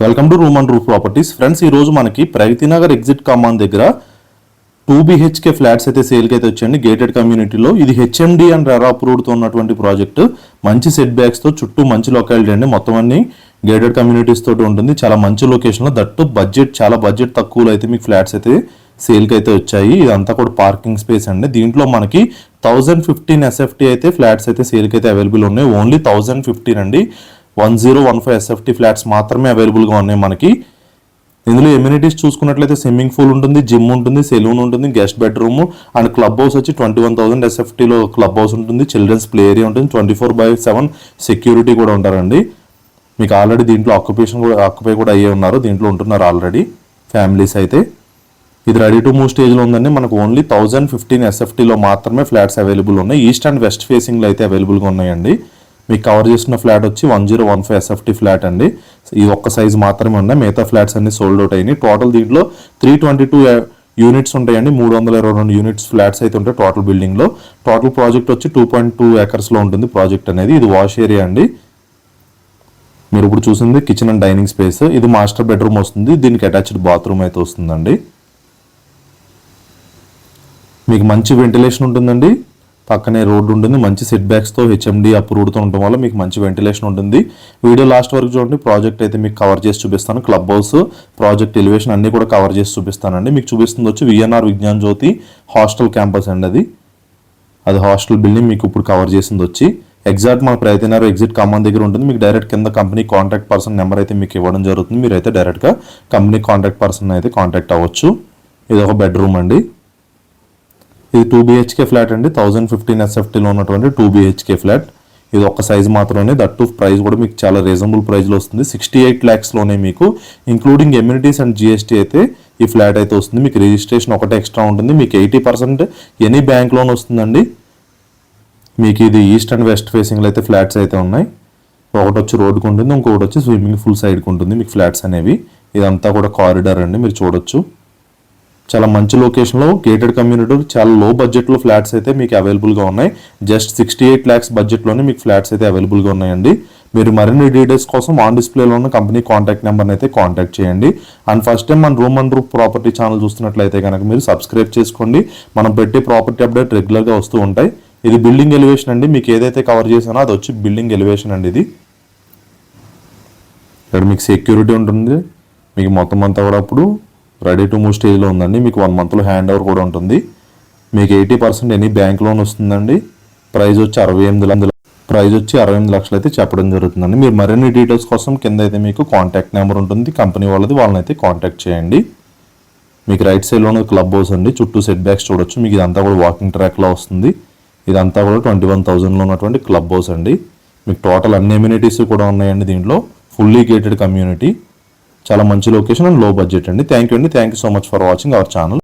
Welcome to room and roof properties. Friends, ఈ రోజు మనకి ప్రగతి నగర్ ఎగ్జిట్ కమాన్ దగ్గర 2 BHK ఫ్లాట్స్ అయితే సేల్కి అయితే వచ్చాయండి. గేటెడ్ కమ్యూనిటీలో ఇది హెచ్ఎండి అండ్ రెరా అప్రూవ్డ్తో ఉన్నటువంటి ప్రాజెక్ట్. మంచి సెట్ బ్యాక్స్తో చుట్టూ మంచి లొకాలిటీ అండి. మొత్తం అన్ని గేటెడ్ కమ్యూనిటీస్ తోటి ఉంటుంది. చాలా మంచి లొకేషన్లో, దట్టు బడ్జెట్ తక్కువలో అయితే మీకు ఫ్లాట్స్ అయితే సేల్కి అయితే వచ్చాయి. ఇదంతా కూడా పార్కింగ్ స్పేస్ అండి. దీంట్లో మనకి 1015 SFT అయితే ఫ్లాట్స్ అయితే సేల్కి అయితే అవైలబుల్ ఉన్నాయి. ఓన్లీ 1015 అండి. 1015 SFT ఫ్లాట్స్ మాత్రమే అవైలబుల్గా ఉన్నాయి మనకి. ఇందులో ఎమ్యూనిటీస్ చూసుకున్నట్లయితే స్విమ్మింగ్ పూల్ ఉంటుంది, జిమ్ ఉంటుంది, సెలూన్ ఉంటుంది, guest bedroom and club house వచ్చి 21,000 SFTలో క్లబ్ హౌస్ ఉంటుంది. చిల్డ్రన్స్ ప్లే ఏరియా ఉంటుంది. 24/7 సెక్యూరిటీ కూడా ఉంటారండి. మీకు ఆల్రెడీ దీంట్లో ఆక్యుపై కూడా అయ్యే ఉన్నారు. దీంట్లో ఉంటున్నారు ఆల్రెడీ ఫ్యామిలీస్ అయితే. ఇది రెడీ టు మూవ్ స్టేజ్లో ఉందండి. మనకు ఓన్లీ 1015 SFTలో మాత్రమే ఫ్లాట్స్ అవైలబుల్ ఉన్నాయి. ఈస్ట్ అండ్ వెస్ట్ ఫేసింగ్లో అయితే అవైలబుల్గా ఉన్నాయండి. మీకు కవర్ చేసిన ఫ్లాట్ వచ్చి 1015 SFT ఫ్లాట్ అండి. ఈ ఒక్క సైజ్ మాత్రమే ఉన్నాయి. మిగతా ఫ్లాట్స్ అన్ని సోల్డ్ అవుట్ అయినాయి. టోటల్ దీంట్లో 322 యూనిట్స్ ఉంటాయండి. 322 యూనిట్స్ ఫ్లాట్స్ అయితే ఉంటాయి టోటల్ బిల్డింగ్లో. టోటల్ ప్రాజెక్ట్ వచ్చి 2.2 acresలో ఉంటుంది ప్రాజెక్ట్ అనేది. ఇది వాష్ ఏరియా అండి. మీరు ఇప్పుడు చూసింది కిచెన్ అండ్ డైనింగ్ స్పేస్. ఇది మాస్టర్ బెడ్రూమ్ వస్తుంది. దీనికి అటాచ్డ్ బాత్రూమ్ అయితే వస్తుందండి. మీకు మంచి వెంటిలేషన్ ఉంటుందండి. పక్కనే రోడ్డు ఉంటుంది. మంచి సెట్ బ్యాక్స్తో హెచ్ఎండి అప్రూవ్డ్తో ఉండటం వల్ల మీకు మంచి వెంటిలేషన్ ఉంటుంది. వీడియో లాస్ట్ వరకు చూడండి. ప్రాజెక్ట్ అయితే మీకు కవర్ చేసి చూపిస్తాను. క్లబ్ హౌస్, ప్రాజెక్ట్ ఎలివేషన్ అన్నీ కూడా కవర్ చేసి చూపిస్తానండి. మీకు చూపిస్తుంది వచ్చి విఎన్ఆర్ విజ్ఞాన్ జ్యోతి హాస్టల్ క్యాంపస్ అండి. అది హాస్టల్ బిల్డింగ్ మీకు ఇప్పుడు కవర్ చేసింది వచ్చి ఎగ్జాక్ట్ మన ప్రగతి నగర్ ఎగ్జిట్ కమాన్ దగ్గర ఉంటుంది. మీకు డైరెక్ట్ కింద కంపెనీ కాంటాక్ట్ పర్సన్ నెంబర్ అయితే మీకు ఇవ్వడం జరుగుతుంది. మీరైతే డైరెక్ట్గా కంపెనీ కాంటాక్ట్ పర్సన్ అయితే కాంటాక్ట్ అవ్వచ్చు. ఇది ఒక బెడ్రూమ్ అండి. ఇది 2 BHK ఫ్లాట్ అండి. 1015 SFTలో ఉన్నటువంటి 2 BHK ఫ్లాట్. ఇది ఒక్క సైజ్ మాత్రమే. దట్టు ప్రైస్ కూడా మీకు చాలా రీజనబుల్ ప్రైస్లో వస్తుంది. 68 lakhsలోనే మీకు ఇంక్లూడింగ్ ఎమ్యూనిటీస్ అండ్ GST అయితే ఈ ఫ్లాట్ అయితే వస్తుంది. మీకు రిజిస్ట్రేషన్ ఒకటే ఎక్స్ట్రా ఉంటుంది. మీకు 80% ఎనీ బ్యాంక్ లోన్ వస్తుందండి. మీకు ఇది ఈస్ట్ అండ్ వెస్ట్ ఫేసింగ్లో అయితే ఫ్లాట్స్ అయితే ఉన్నాయి. ఒకటి వచ్చి రోడ్డుకు ఉంటుంది, ఇంకొకటి వచ్చి స్విమ్మింగ్ పూల్ సైడ్కి ఉంటుంది మీకు ఫ్లాట్స్ అనేవి. ఇదంతా కూడా కారిడార్ అండి. మీరు చూడొచ్చు. చాలా మంచి లొకేషన్లో గేటెడ్ కమ్యూనిటీ, చాలా లో బడ్జెట్లో ఫ్లాట్స్ అయితే మీకు అవైలబుల్గా ఉన్నాయి. జస్ట్ 68 lakhs బడ్జెట్లోనే మీకు ఫ్లాట్స్ అయితే అవైలబుల్గా ఉన్నాయండి. మీరు మరిన్ని డీటెయిల్స్ కోసం ఆన్ డిస్ప్లేలో ఉన్న కంపెనీ కాంటాక్ట్ నెంబర్ని అయితే కాంటాక్ట్ చేయండి. అండ్ ఫస్ట్ టైం మన room and roof property channel చూస్తున్నట్లయితే కనుక మీరు సబ్స్క్రైబ్ చేసుకోండి. మనం పెట్టే ప్రాపర్టీ అప్డేట్ రెగ్యులర్గా వస్తూ ఉంటాయి. ఇది బిల్డింగ్ ఎలివేషన్ అండి. మీకు ఏదైతే కవర్ చేసానో అది వచ్చి బిల్డింగ్ ఎలివేషన్ అండి. ఇది ఇక్కడ మీకు సెక్యూరిటీ ఉంటుంది. మీకు మొత్తం అంతా కూడా అప్పుడు రెడీ టు మూవ్ స్టేజ్లో ఉందండి. మీకు 1 monthలో హ్యాండ్ ఓవర్ కూడా ఉంటుంది. మీకు 80% ఎనీ బ్యాంక్ లోన్ వస్తుందండి. ప్రైస్ వచ్చి 68 లక్షలు అయితే చెప్పడం జరుగుతుందండి. మీరు మరిన్ని డీటెయిల్స్ కోసం కింద అయితే మీకు కాంటాక్ట్ నెంబర్ ఉంటుంది కంపెనీ వాళ్ళది. వాళ్ళని అయితే కాంటాక్ట్ చేయండి. మీకు రైట్ సైడ్లోనే క్లబ్ హౌస్ అండి. చుట్టూ సెట్ బ్యాక్స్ చూడొచ్చు. మీకు ఇదంతా కూడా వాకింగ్ ట్రాక్లో వస్తుంది. ఇదంతా కూడా 21,000లో ఉన్నటువంటి క్లబ్ హౌస్ అండి. మీకు టోటల్ అన్ని ఎమ్యూనిటీస్ కూడా ఉన్నాయండి. దీంట్లో ఫుల్లీ గేటెడ్ కమ్యూనిటీ. చాలా మంచి లొకేషన్ అండ్ లో బడ్జెట్ అండి. Thank you so much for watching our channel.